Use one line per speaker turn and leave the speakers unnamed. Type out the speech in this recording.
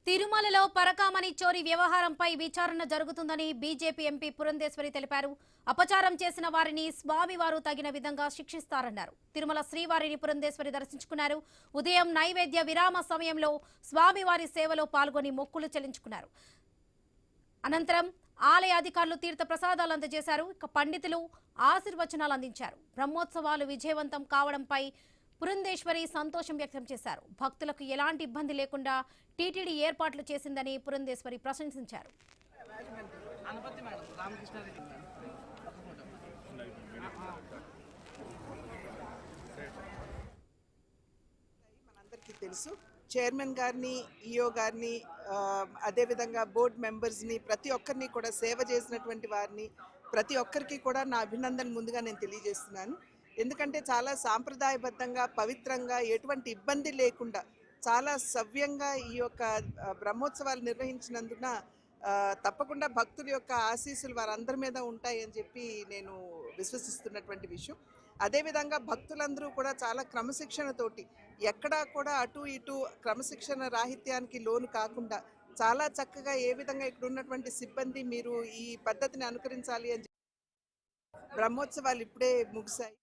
తిరుమలలో పరకామణి చోరీ వ్యవహారంపై విచారణ జరుగుతుందని బీజేపీ ఎంపీ పురంధేశ్వరి తెలిపారు. అపచారం చేసిన వారిని స్వామివారు తగిన విధంగా శిక్షిస్తారన్నారు. తిరుమల శ్రీవారిని పురంధేశ్వరి దర్శించుకున్నారు. ఉదయం నైవేద్య విరామ సమయంలో స్వామివారి సేవలో పాల్గొని మొక్కులు చెల్లించుకున్నారు. అనంతరం ఆలయ అధికారులు తీర్థ ప్రసాదాలు అందజేశారు. ఇక పండితులు ఆశీర్వచనాలు అందించారు. బ్రహ్మోత్సవాలు విజయవంతం కావడంపై పురంధేశ్వరి సంతోషం వ్యక్తం చేశారు. భక్తులకు ఎలాంటి ఇబ్బంది లేకుండా టీటీడీ ఏర్పాట్లు చేసిందని పురంధేశ్వరి ప్రశంసించారు.
మనందరికీ తెలుసు, చైర్మన్ గారిని, ఈఓ గారిని, అదేవిధంగా బోర్డు మెంబర్స్ని, ప్రతి ఒక్కరిని కూడా సేవ చేసినటువంటి వారిని ప్రతి ఒక్కరికి కూడా నా అభినందన ముందుగా నేను తెలియజేస్తున్నాను. ఎందుకంటే చాలా సాంప్రదాయబద్ధంగా, పవిత్రంగా, ఎటువంటి ఇబ్బంది లేకుండా చాలా సవ్యంగా ఈ యొక్క బ్రహ్మోత్సవాలు నిర్వహించినందున తప్పకుండా భక్తుల యొక్క ఆశీస్సులు వారందరి మీద ఉంటాయని చెప్పి నేను విశ్వసిస్తున్నటువంటి విషయం. అదేవిధంగా భక్తులందరూ కూడా చాలా క్రమశిక్షణతోటి, ఎక్కడా కూడా అటు ఇటు క్రమశిక్షణ రాహిత్యానికి లోను కాకుండా చాలా చక్కగా ఏ విధంగా ఇక్కడ ఉన్నటువంటి సిబ్బంది మీరు ఈ పద్ధతిని అనుకరించాలి అని బ్రహ్మోత్సవాలు ఇప్పుడే ముగిశాయి.